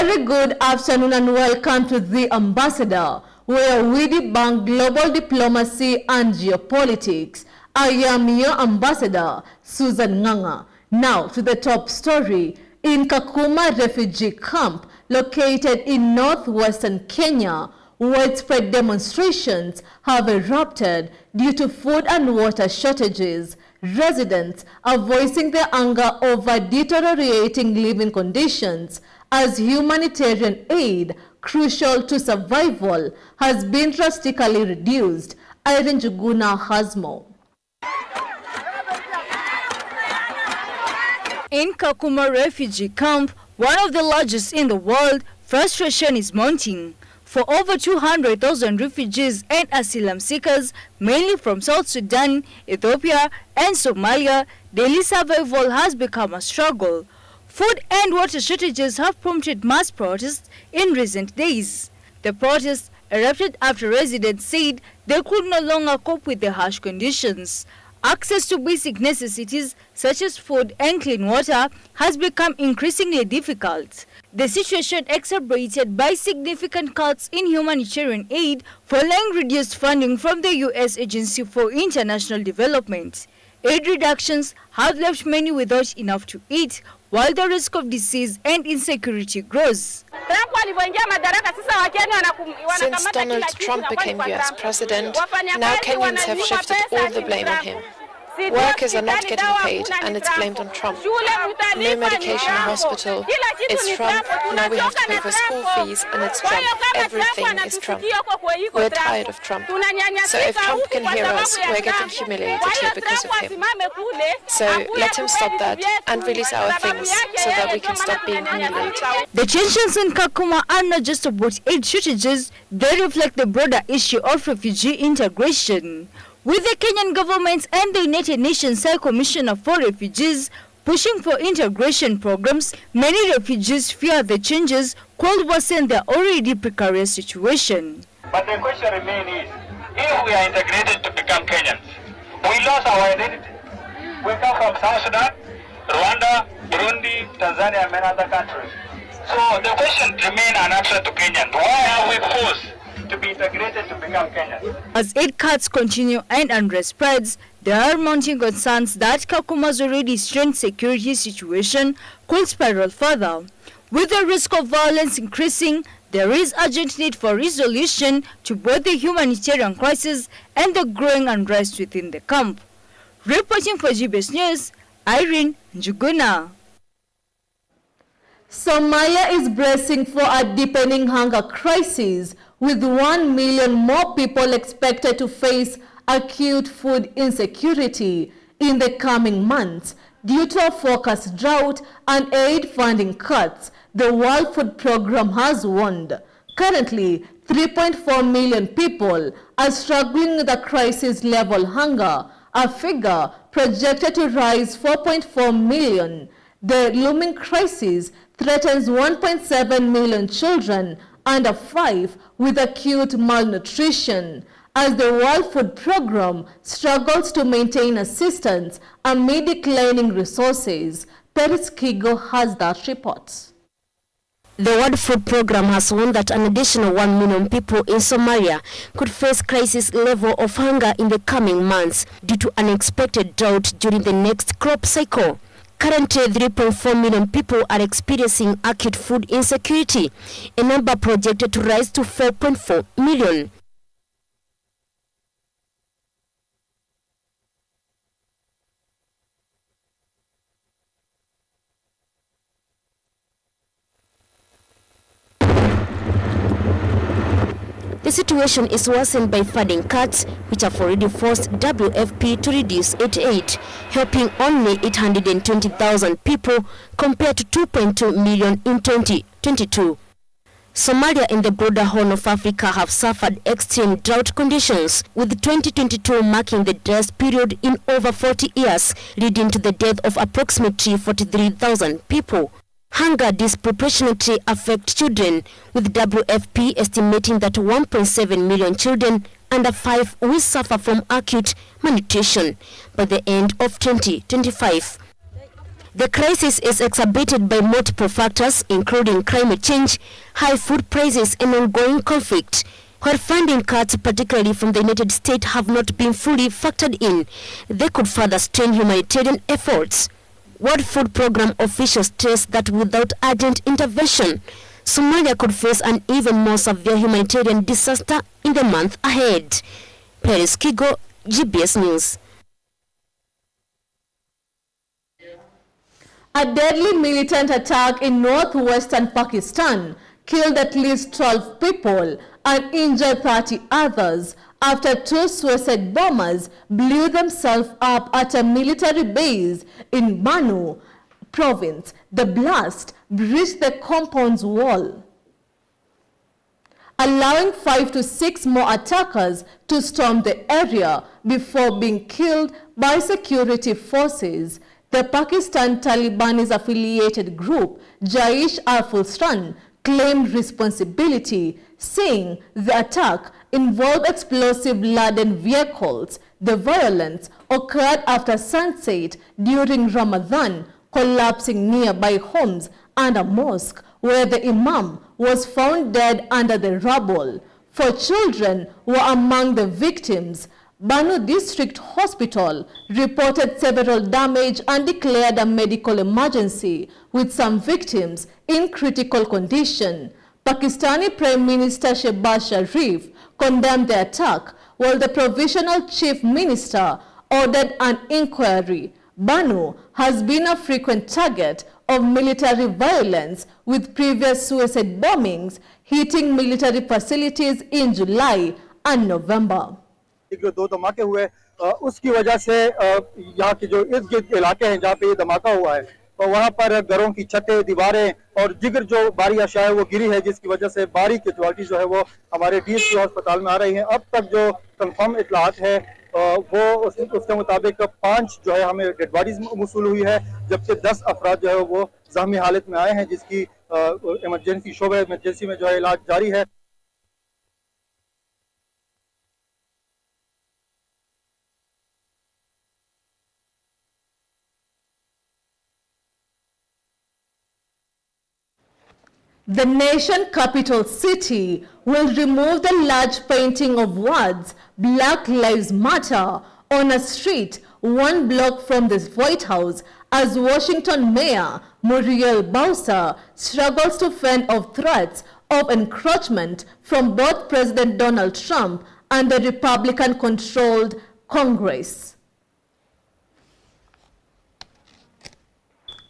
very good afternoon and welcome to The Ambassador, where we debunk global diplomacy and geopolitics. I am your ambassador, Susan Nganga. Now to the top story. In Kakuma refugee camp located in northwestern Kenya, widespread demonstrations have erupted due to food and water shortages. Residents are voicing their anger over deteriorating living conditions as humanitarian aid, crucial to survival, has been drastically reduced. Irene Njuguna has more. In Kakuma refugee camp, one of the largest in the world, frustration is mounting. For over 200,000 refugees and asylum seekers, mainly from South Sudan, Ethiopia, and Somalia, daily survival has become a struggle. Food and water shortages have prompted mass protests in recent days. The protests erupted after residents said they could no longer cope with the harsh conditions. Access to basic necessities such as food and clean water has become increasingly difficult. The situation exacerbated by significant cuts in humanitarian aid following reduced funding from the U.S. Agency for International Development. Aid reductions have left many without enough to eat, while the risk of disease and insecurity grows. Since Donald Trump became US president, now Kenyans have shifted all the blame on him. Workers are not getting paid, and it's blamed on Trump. No medication in hospital, it's Trump. Now we have to pay for school fees, and it's Trump. Everything is Trump. We're tired of Trump. So if Trump can hear us, we're getting humiliated here because of him. So let him stop that and release our things so that we can stop being humiliated. The tensions in Kakuma are not just about aid shortages, they reflect the broader issue of refugee integration. With the Kenyan government and the United Nations High Commissioner for Refugees pushing for integration programs, many refugees fear the changes could worsen their already precarious situation. But the question remains is, if we are integrated to become Kenyans, we lost our identity. We come from South Sudan, Rwanda, Burundi, Tanzania, and many other countries. So the question remains unanswered to Kenyans. Why are we forced to be integrated to become Kenyans? As aid cuts continue and unrest spreads, there are mounting concerns that Kakuma's already strained security situation could spiral further. With the risk of violence increasing, there is urgent need for resolution to both the humanitarian crisis and the growing unrest within the camp. Reporting for GBS News, Irene Njuguna. Somalia is bracing for a deepening hunger crisis, with 1 million more people expected to face acute food insecurity in the coming months due to a forecast drought and aid funding cuts, the World Food Programme has warned. Currently, 3.4 million people are struggling with a crisis-level hunger, a figure projected to rise 4.4 million. The looming crisis threatens 1.7 million children under 5 with acute malnutrition, as the World Food Programme struggles to maintain assistance amid declining resources. Paris Kigo has that report. The World Food Programme has warned that an additional 1 million people in Somalia could face crisis level of hunger in the coming months due to unexpected drought during the next crop cycle. Currently, 3.4 million people are experiencing acute food insecurity, a number projected to rise to 4.4 million. The situation is worsened by funding cuts, which have already forced WFP to reduce aid, helping only 820,000 people compared to 2.2 million in 2022. Somalia and the broader Horn of Africa have suffered extreme drought conditions, with 2022 marking the driest period in over 40 years, leading to the death of approximately 43,000 people. Hunger disproportionately affects children, with WFP estimating that 1.7 million children under 5 will suffer from acute malnutrition by the end of 2025. The crisis is exacerbated by multiple factors, including climate change, high food prices, and ongoing conflict. While funding cuts, particularly from the United States, have not been fully factored in, they could further strain humanitarian efforts. World Food Programme officials stress that without urgent intervention, Somalia could face an even more severe humanitarian disaster in the month ahead. Paris Kigo, GBS News. A deadly militant attack in northwestern Pakistan killed at least 12 people and injured 30 others after 2 suicide bombers blew themselves up at a military base in Banu province. The blast breached the compound's wall, allowing 5 to 6 more attackers to storm the area before being killed by security forces. The Pakistan Taliban-affiliated group Jaish al-Fulsan claimed responsibility, saying the attack involved explosive-laden vehicles. The violence occurred after sunset during Ramadan, collapsing nearby homes and a mosque where the imam was found dead under the rubble. 4 children were among the victims. Banu District Hospital reported several damage and declared a medical emergency, with some victims in critical condition. Pakistani Prime Minister Shehbaz Sharif condemned the attack, while the Provisional Chief Minister ordered an inquiry. Banu has been a frequent target of military violence, with previous suicide bombings hitting military facilities in July and November. जो 2 धमाके हुए उसकी वजह से यहाँ के जो इर्द-गिर्द इलाके हैं जहाँ पे ये धमाका हुआ है, तो वहाँ पर घरों की छतें, दीवारें और जिगर जो भारी अशिया है वो गिरी है, जिसकी वजह से भारी कैजुअल्टी जो है वो हमारे डीएसपी अस्पताल में आ रही हैं। अब तक जो कंफर्म इतलात है वो उसके मुताबिक 5 जो है हमें डेड बॉडीज मौसूल हुई है, जबकि 10 अफराद जो है वो ज़ख्मी हालत में आए हैं, जिसकी इमरजेंसी शोबे इमरजेंसी में जो है इलाज जारी है। The nation capital city will remove the large painting of words "Black Lives Matter" on a street 1 block from the White House as Washington Mayor Muriel Bowser struggles to fend off threats of encroachment from both President Donald Trump and the Republican-controlled Congress.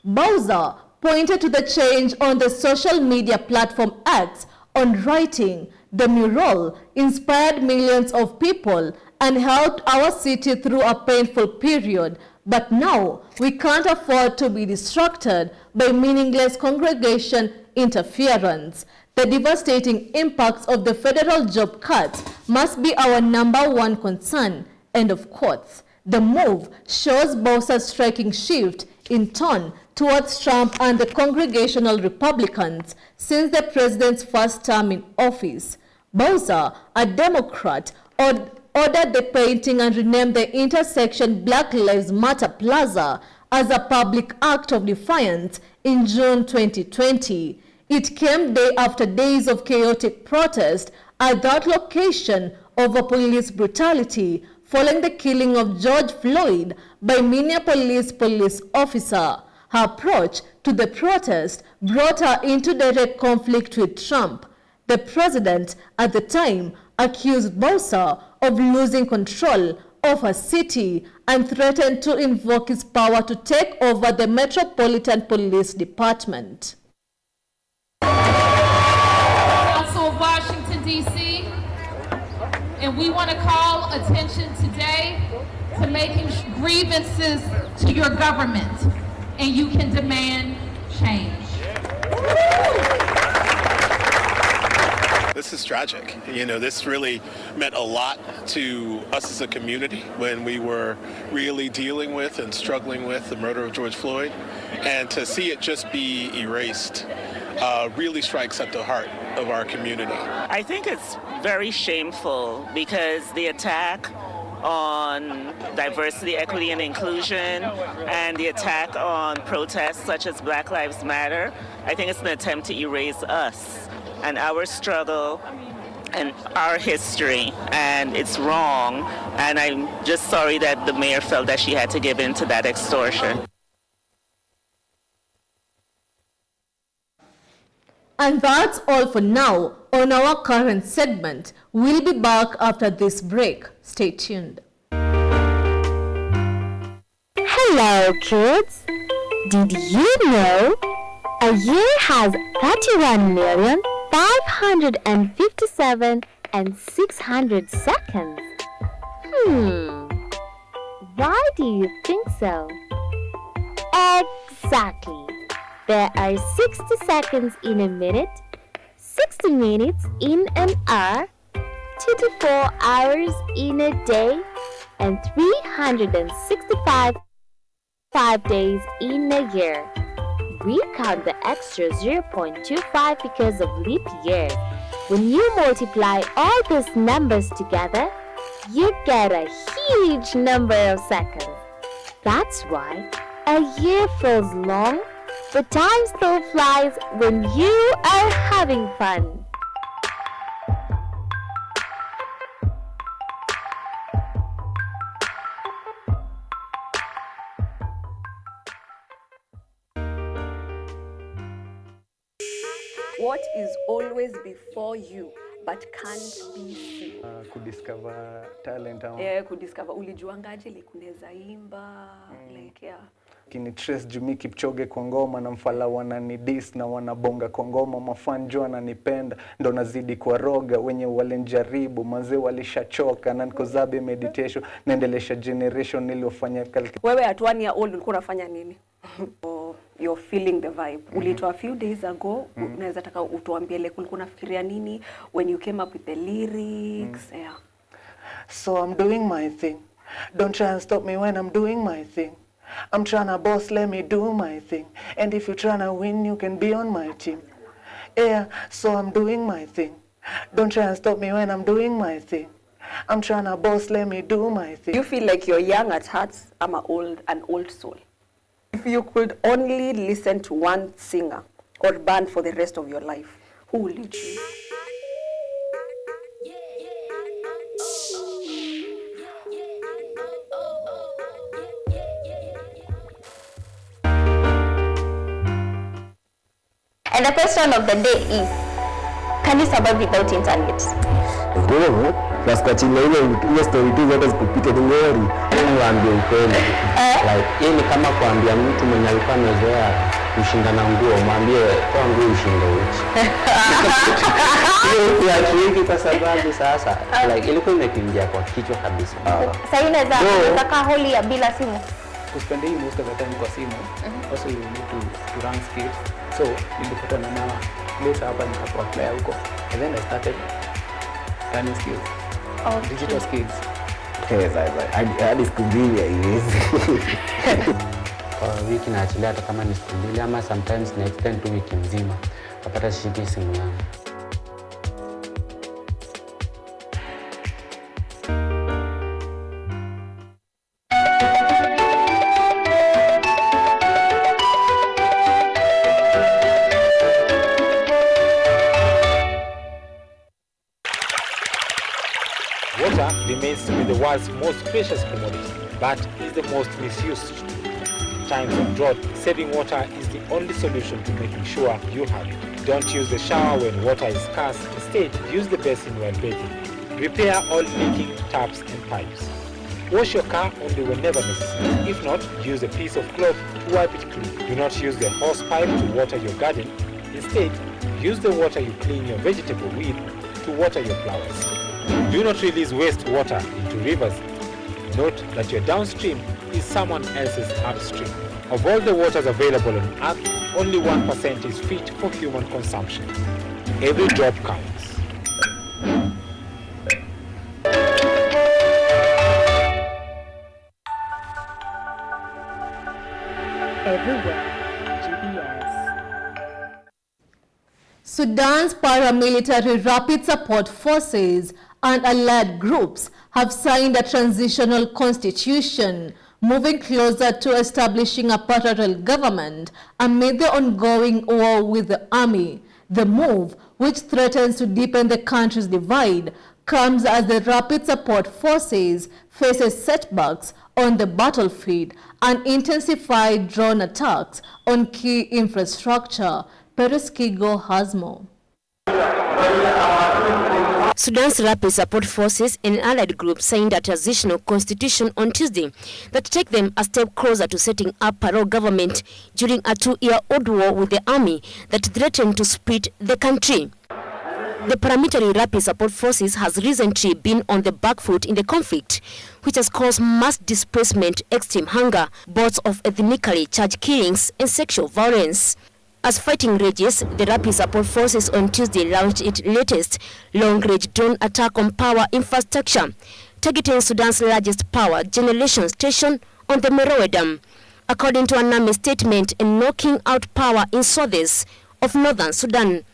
Bowser pointed to the change on the social media platform X on writing, "The mural inspired millions of people and helped our city through a painful period, but now we can't afford to be distracted by meaningless congregation interference. The devastating impacts of the federal job cuts must be our #1 concern," end of quotes. The move shows Bowser's striking shift in tone towards Trump and the Congregational Republicans since the president's first term in office. Bowser, a Democrat, ordered the painting and renamed the intersection Black Lives Matter Plaza as a public act of defiance in June 2020. It came day after days of chaotic protest at that location over police brutality following the killing of George Floyd by Minneapolis police officer. Her approach to the protest brought her into direct conflict with Trump. The president at the time accused Bowser of losing control of her city and threatened to invoke his power to take over the Metropolitan Police Department. Council of Washington, D.C., and we want to call attention today to making grievances to your government, and you can demand change. This is tragic. You know, this really meant a lot to us as a community when we were really dealing with and struggling with the murder of George Floyd. And to see it just be erased really strikes at the heart of our community. I think it's very shameful because the attack on diversity, equity, and inclusion, and the attack on protests such as Black Lives Matter. I think it's an attempt to erase us and our struggle and our history, and it's wrong, and I'm just sorry that the mayor felt that she had to give in to that extortion. And that's all for now on our current segment. We'll be back after this break. Stay tuned. Hello, kids. Did you know a year has 31,557,600 seconds? Why do you think so? Exactly. There are 60 seconds in a minute, 60 minutes in an hour, 2 to 4 hours in a day, and 365 days in a year. We count the extra 0.25 because of leap years. When you multiply all these numbers together, you get a huge number of seconds. That's why a year feels long, but time still flies when you are having fun. What is always before you but can't be seen? Kudiscover talent. Kudiscover. Ulijuangaje like unaweza imba like yeah. Kini Trace Jumi Kipchoge kwa ngoma na mfala wananidis na wanabonga kwa ngoma, mafanjo wananipenda ndo nazidi kwa roga, wenye walenjaribu manze walishachoka na niko zabe meditation naendelesha generation niliofanya kalki. Wewe at 1 year old ulikuwa unafanya nini? You're feeling the vibe. Ulitoa a few days ago, unaweza taka utuambie like ulikuwa unafikiria nini when you came up with the lyrics? Yeah. So I'm doing my thing. Don't try and stop me when I'm doing my thing. I'm tryna boss, let me do my thing. And if you're tryna win, you can be on my team. Yeah, so I'm doing my thing. Don't try and stop me when I'm doing my thing. I'm tryna boss, let me do my thing. You feel like you're young at heart, I'm an old soul. If you could only listen to one singer or band for the rest of your life, who will you choose? And the question of the day is, can you survive without internet? Ndio, plus kwa chini ile story tu zote zikupite ni ngori. Niwaambie ukweli. Like hii ni kama kuambia mtu mwenye alikuwa amezoea kushindana nguo, mwambie kwa nguo ushinde uchi. Hiyo ya tricky kwa sababu sasa like ilikuwa imekiingia kwa kichwa kabisa. Sasa inaweza kaa holi ya bila simu. Kuspend most of the time kwa simu. Also you need to run skills. So nilipata na later hapa nikapo apply huko. And then I started learning skills. Digital skills. Yes, hadi siku mbili haiwezi. Kwa wiki naachilia hata kama ni siku mbili ama sometimes na extend to wiki nzima. Napata shiki simu yangu. Water remains to be the world's most precious commodity, but is the most misused. In times of drought, saving water is the only solution to making sure you have it. Don't use the shower when water is scarce. Instead, use the basin while bathing. Repair all leaking taps and pipes. Wash your car only whenever necessary. If not, use a piece of cloth to wipe it clean. Do not use the hose pipe to water your garden. Instead, use the water you clean your vegetable with to water your flowers. Do not release wastewater into rivers. Note that your downstream is someone else's upstream. Of all the waters available on Earth, only 1% is fit for human consumption. Every drop counts. Everywhere, GPS. Sudan's paramilitary rapid support forces and allied groups have signed a transitional constitution, moving closer to establishing a parallel government amid the ongoing war with the army. The move, which threatens to deepen the country's divide, comes as the Rapid Support Forces faces setbacks on the battlefield and intensified drone attacks on key infrastructure. Peres Kigo has more. Sudan's Rapid Support Forces and allied groups signed a transitional constitution on Tuesday that take them a step closer to setting up parallel government during a 2-year-old war with the army that threatened to split the country. The paramilitary Rapid Support Forces has recently been on the back foot in the conflict, which has caused mass displacement, extreme hunger, bouts of ethnically charged killings, and sexual violence. As fighting rages, the Rapid Support Forces on Tuesday launched its latest long-range drone attack on power infrastructure, targeting Sudan's largest power generation station on the Merowe Dam, according to an army statement, and knocking out power in swathes of northern Sudan.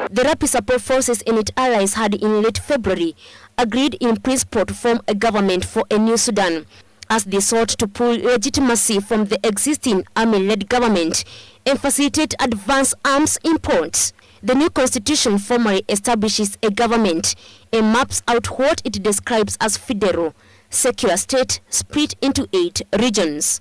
The Rapid Support Forces and its allies had in late February agreed in principle to form a government for a new Sudan, as they sought to pull legitimacy from the existing army-led government and facilitate advanced arms imports. The new constitution formally establishes a government and maps out what it describes as federal, secular state split into 8 regions.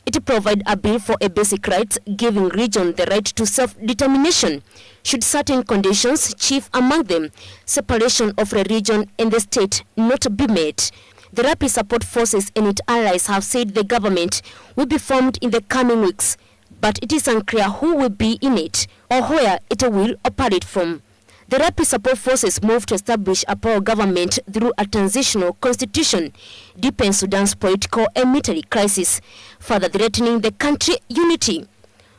It provides a bill for a basic rights, giving region the right to self-determination, should certain conditions, chief among them separation of the region and the state, not be met. The Rapid Support Forces and its allies have said the government will be formed in the coming weeks, but it is unclear who will be in it or where it will operate from. The Rapid Support Forces moved to establish a parallel government through a transitional constitution, deepen Sudan's political and military crisis, further threatening the country's unity.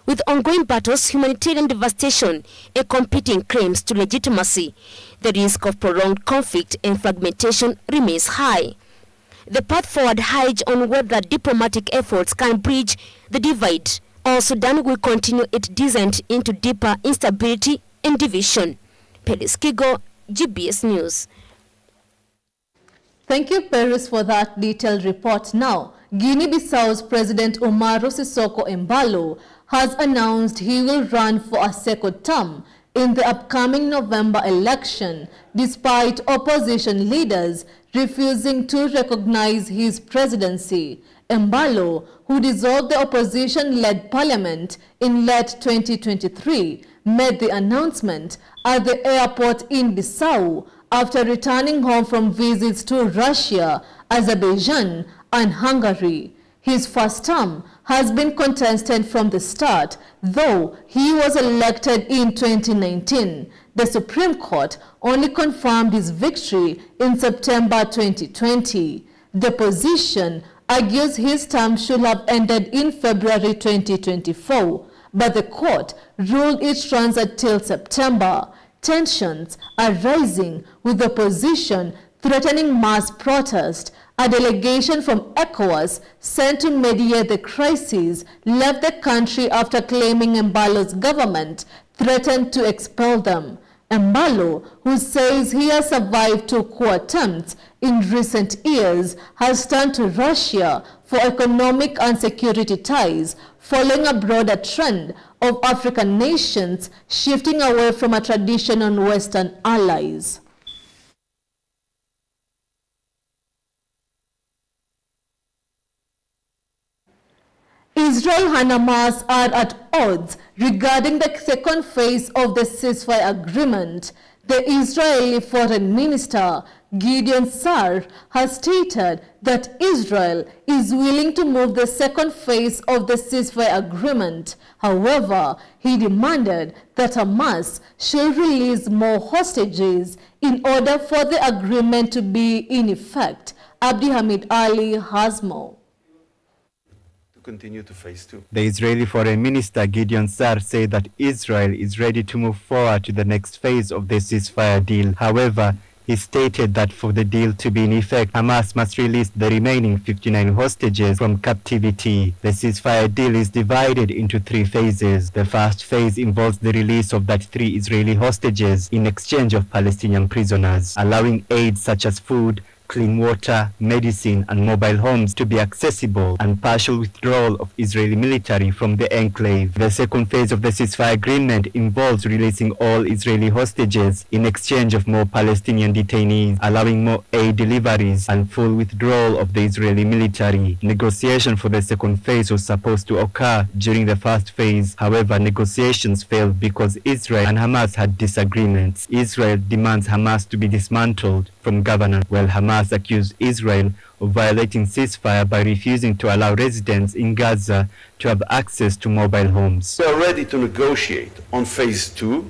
With ongoing battles, humanitarian devastation, and competing claims to legitimacy, the risk of prolonged conflict and fragmentation remains high. The path forward hinges on whether diplomatic efforts can bridge the divide, or Sudan will continue its descent into deeper instability and division. Peres Kigo, GBS News. Thank you, Peres, for that detailed report. Now, Guinea-Bissau's President Umaru Sissoco Embalo has announced he will run for a second term in the upcoming November election, despite opposition leaders refusing to recognize his presidency. Embalo, who dissolved the opposition-led parliament in late 2023, made the announcement at the airport in Bissau after returning home from visits to Russia, Azerbaijan, and Hungary. His first term has been contested from the start, though he was elected in 2019. The Supreme Court only confirmed his victory in September 2020. The opposition argues his term should have ended in February 2024, but the court ruled it runs until September. Tensions are rising, with the opposition threatening mass protest. A delegation from ECOWAS sent to mediate the crisis left the country after claiming Embalo's government threatened to expel them. Embalo, who says he has survived 2 coup attempts in recent years, has turned to Russia for economic and security ties, following a broader trend of African nations shifting away from a tradition on Western allies. Israel and Hamas are at odds regarding the second phase of the ceasefire agreement. The Israeli Foreign Minister Gideon Sa'ar has stated that Israel is willing to move the second phase of the ceasefire agreement. However, he demanded that Hamas should release more hostages in order for the agreement to be in effect. Abdi Hamid Ali has more. Continue to phase 2. The Israeli Foreign Minister Gideon Sa'ar said that Israel is ready to move forward to the next phase of the ceasefire deal. However, He stated that for the deal to be in effect, Hamas must release the remaining 59 hostages from captivity. The ceasefire deal is divided into 3 phases. The first phase involves the release of that 3 Israeli hostages in exchange of Palestinian prisoners, allowing aid such as food, clean water, medicine and mobile homes to be accessible, and partial withdrawal of Israeli military from the enclave. The second phase of the ceasefire agreement involves releasing all Israeli hostages in exchange of more Palestinian detainees, allowing more aid deliveries and full withdrawal of the Israeli military. Negotiation for the second phase was supposed to occur during the first phase. However, negotiations failed because Israel and Hamas had disagreements. Israel demands Hamas to be dismantled from governance, while Hamas accused Israel of violating ceasefire by refusing to allow residents in Gaza to have access to mobile homes. We are ready to negotiate on phase 2,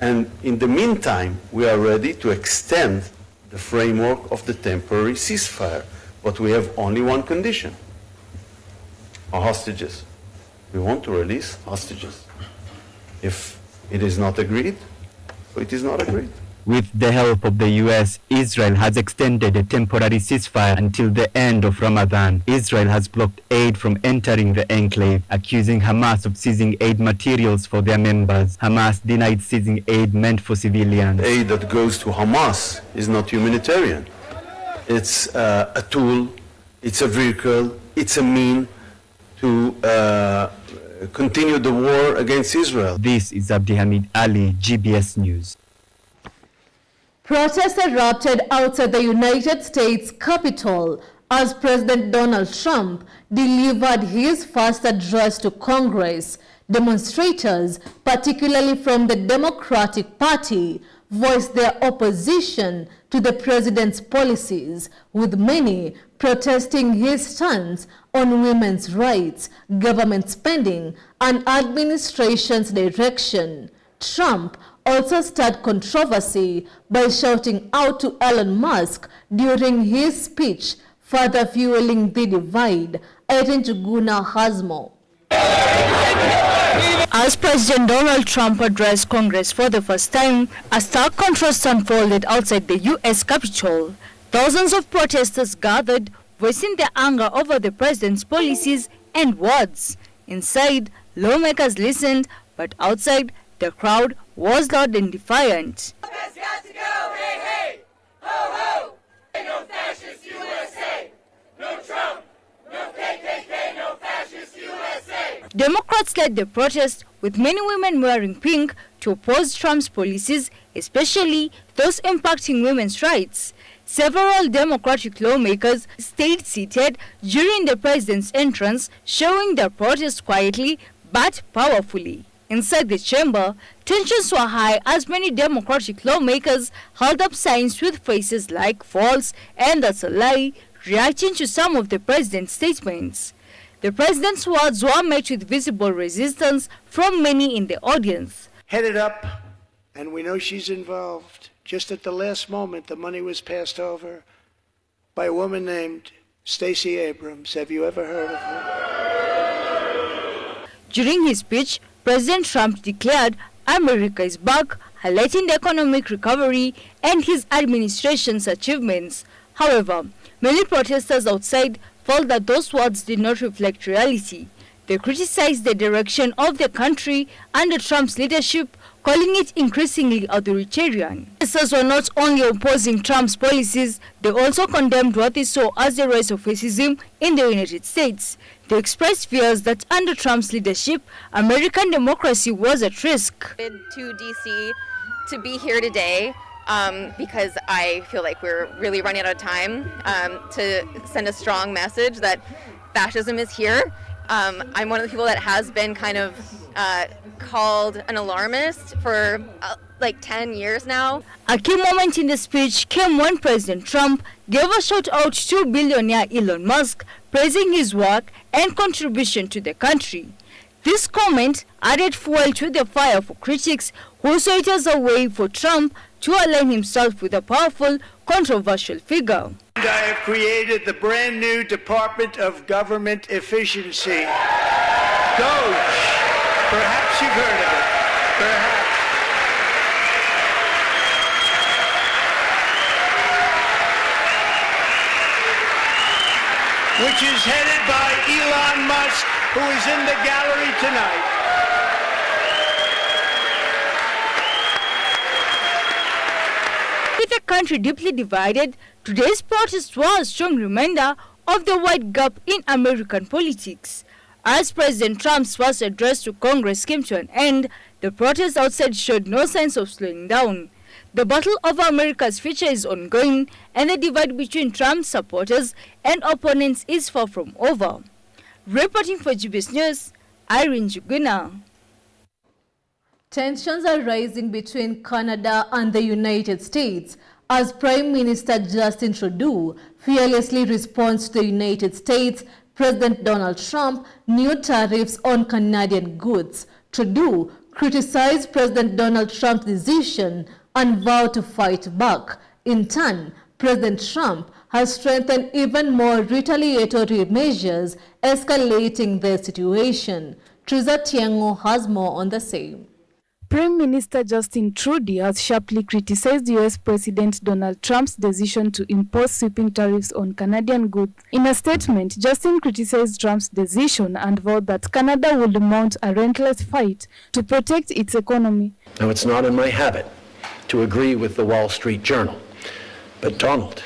and in the meantime, we are ready to extend the framework of the temporary ceasefire. But we have only one condition: our hostages. We want to release hostages. If it is not agreed, so it is not agreed. With the help of the US, Israel has extended a temporary ceasefire until the end of Ramadan. Israel has blocked aid from entering the enclave, accusing Hamas of seizing aid materials for their members. Hamas denied seizing aid meant for civilians. Aid that goes to Hamas is not humanitarian. It's a tool, it's a vehicle, it's a mean to continue the war against Israel. This is Abdihamid Ali, GBS News. Protests erupted outside the United States Capitol as President Donald Trump delivered his first address to Congress. Demonstrators, particularly from the Democratic Party, voiced their opposition to the president's policies, with many protesting his stance on women's rights, government spending, and administration's direction. Trump also stirred controversy by shouting out to Elon Musk during his speech, further fueling the divide. Erin Juguna has more. As President Donald Trump addressed Congress for the first time, a stark contrast unfolded outside the U.S. Capitol. Thousands of protesters gathered, voicing their anger over the president's policies and words. Inside, lawmakers listened, but outside, the crowd was loud and defiant. Democrats led the protest, with many women wearing pink to oppose Trump's policies, especially those impacting women's rights. Several Democratic lawmakers stayed seated during the president's entrance, showing their protest quietly but powerfully. Inside the chamber, tensions were high as many Democratic lawmakers held up signs with phrases like "false" and "that's a lie," reacting to some of the president's statements. The president's words were met with visible resistance from many in the audience. Headed up, and we know she's involved. Just at the last moment, the money was passed over by a woman named Stacey Abrams. Have you ever heard of her? During his speech, President Trump declared America is back, highlighting the economic recovery and his administration's achievements. However, many protesters outside felt that those words did not reflect reality. They criticized the direction of the country under Trump's leadership, calling it increasingly authoritarian. Protesters were not only opposing Trump's policies, they also condemned what they saw as the rise of racism in the United States. They expressed fears that under Trump's leadership, American democracy was at risk. To DC to be here today because I feel like we're really running out of time to send a strong message that fascism is here. I'm one of the people that has been kind of called an alarmist for like 10 years now. A key moment in the speech came when President Trump gave a shout out to billionaire Elon Musk, praising his work and contribution to the country. This comment added fuel to the fire for critics who saw it as a way for Trump to align himself with a powerful, controversial figure. I have created the brand new Department of Government Efficiency. DOGE. Perhaps you've heard of it. Perhaps. 'Cause. which is headed by Elon Musk, who is in the gallery tonight. With the country deeply divided, today's protest was a strong reminder of the wide gap in American politics. As President Trump's first address to Congress came to an end, the protests outside showed no signs of slowing down. The battle over America's future is ongoing, and the divide between Trump's supporters and opponents is far from over. Reporting for GBS News, Irene Juguna. Tensions are rising between Canada and the United States as Prime Minister Justin Trudeau fearlessly responds to the United States President Donald Trump's new tariffs on Canadian goods. Trudeau criticized President Donald Trump's decision and vowed to fight back. In turn, President Trump has strengthened even more retaliatory measures, escalating the situation. Triza Tiengo has more on the same. Prime Minister Justin Trudeau has sharply criticized U.S. President Donald Trump's decision to impose sweeping tariffs on Canadian goods. In a statement, Justin criticized Trump's decision and vowed that Canada would mount a relentless fight to protect its economy. Now, it's not in my habit to agree with the Wall Street Journal, but Donald,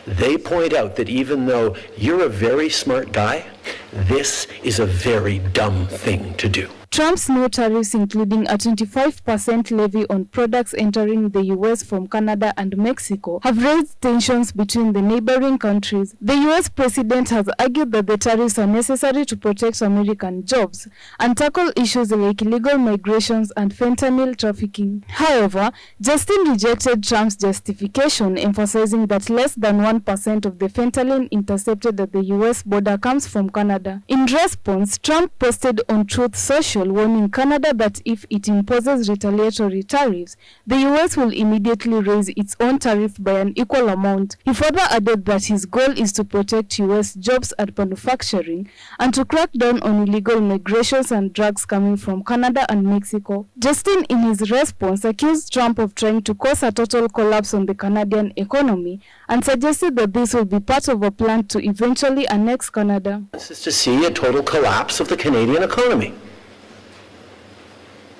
they point out that even though you're a very smart guy, this is a very dumb thing to do. Trump's new tariffs, including a 25% levy on products entering the U.S. from Canada and Mexico, have raised tensions between the neighboring countries. The U.S. president has argued that the tariffs are necessary to protect American jobs and tackle issues like illegal migrations and fentanyl trafficking. However, Justin rejected Trump's justification, emphasizing that less than 1% of the fentanyl intercepted at the U.S. border comes from Canada. In response, Trump posted on Truth Social warning Canada that if it imposes retaliatory tariffs, the U.S. will immediately raise its own tariff by an equal amount. He further added that his goal is to protect U.S. jobs and manufacturing and to crack down on illegal migrations and drugs coming from Canada and Mexico. Justin, in his response, accused Trump of trying to cause a total collapse on the Canadian economy and suggested that this will be part of a plan to eventually annex Canada. This is to see a total collapse of the Canadian economy,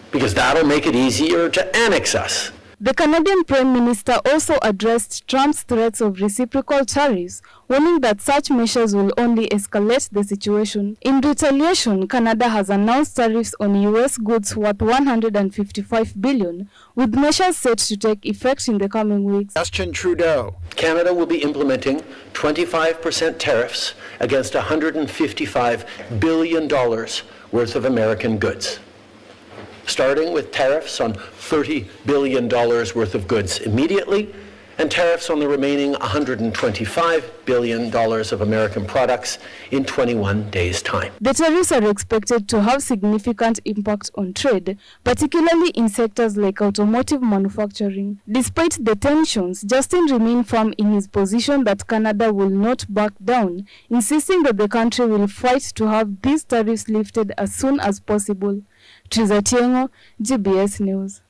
because that'll make it easier to annex us. The Canadian Prime Minister also addressed Trump's threats of reciprocal tariffs, warning that such measures will only escalate the situation. In retaliation, Canada has announced tariffs on U.S. goods worth $155 billion, with measures set to take effect in the coming weeks. Justin Trudeau. Canada will be implementing 25% tariffs against $155 billion worth of American goods, starting with tariffs on $30 billion worth of goods immediately, and tariffs on the remaining $125 billion of American products in 21 days' time. The tariffs are expected to have significant impact on trade, particularly in sectors like automotive manufacturing. Despite the tensions, Justin remained firm in his position that Canada will not back down, insisting that the country will fight to have these tariffs lifted as soon as possible. Triza Tiengo, GBS News.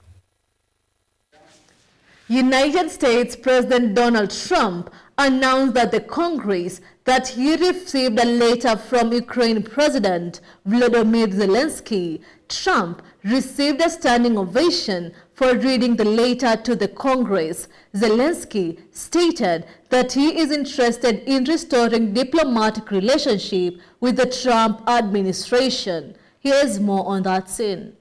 United States President Donald Trump announced that the Congress that he received a letter from Ukraine President Volodymyr Zelensky. Trump received a standing ovation for reading the letter to the Congress. Zelensky stated that he is interested in restoring diplomatic relationship with the Trump administration. Here's more on that scene.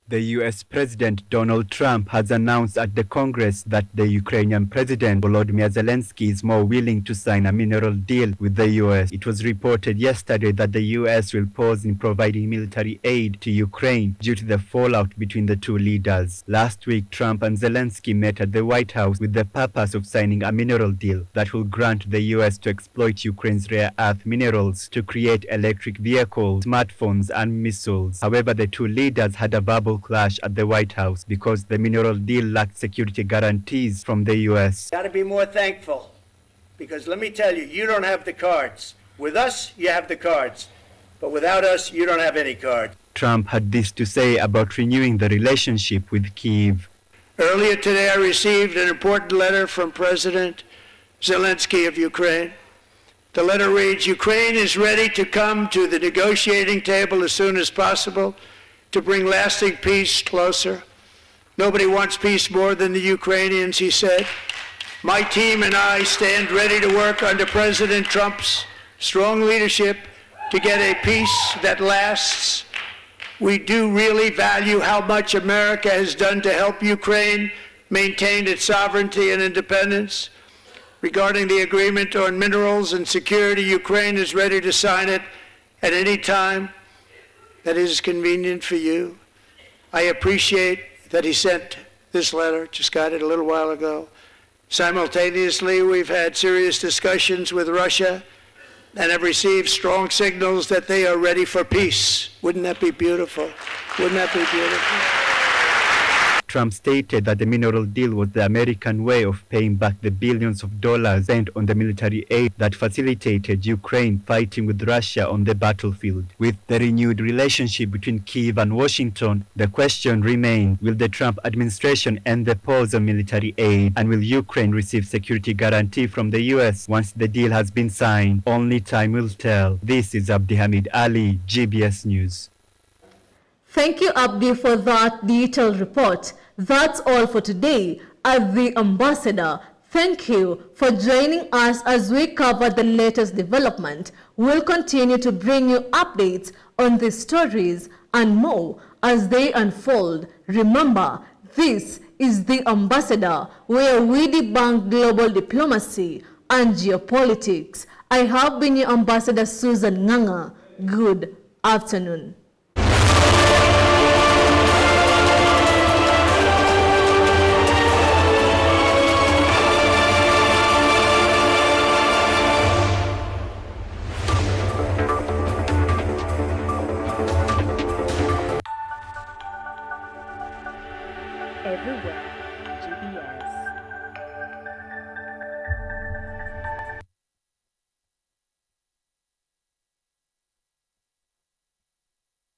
The U.S. President Donald Trump has announced at the Congress that the Ukrainian President Volodymyr Zelensky is more willing to sign a mineral deal with the U.S. It was reported yesterday that the U.S. will pause in providing military aid to Ukraine due to the fallout between the two leaders. Last week, Trump and Zelensky met at the White House with the purpose of signing a mineral deal that will grant the U.S. to exploit Ukraine's rare earth minerals to create electric vehicles, smartphones, and missiles. However, the two leaders had a verbal clash at the White House because the mineral deal lacked security guarantees from the U.S. Got to be more thankful, because let me tell you, you don't have the cards. With us, you have the cards, but without us, you don't have any cards. Trump had this to say about renewing the relationship with Kyiv. Earlier today, I received an important letter from President Zelensky of Ukraine, The letter reads, Ukraine is ready to come to the negotiating table as soon as possible to bring lasting peace closer. Nobody wants peace more than the Ukrainians, he said. My team and I stand ready to work under President Trump's strong leadership to get a peace that lasts. We do really value how much America has done to help Ukraine maintain its sovereignty and independence. Regarding the agreement on minerals and security, Ukraine is ready to sign it at any time that is convenient for you. I appreciate that he sent this letter, just got it a little while ago. Simultaneously, we've had serious discussions with Russia and have received strong signals that they are ready for peace. Wouldn't that be beautiful? Wouldn't that be beautiful? Trump stated that the mineral deal was the American way of paying back the billions of dollars spent on the military aid that facilitated Ukraine fighting with Russia on the battlefield. With the renewed relationship between Kyiv and Washington, the question remains, will the Trump administration end the pause on military aid, and will Ukraine receive security guarantee from the US once the deal has been signed? Only time will tell. This is Abdi Hamid Ali, GBS News. Thank you, Abdi, for that detailed report. That's all for today at The Ambassador. Thank you for joining us as we cover the latest development. We'll continue to bring you updates on these stories and more as they unfold. Remember, this is The Ambassador, where we debunk global diplomacy and geopolitics. I have been your Ambassador Susan Nganga. Good afternoon. Everywhere, GBS.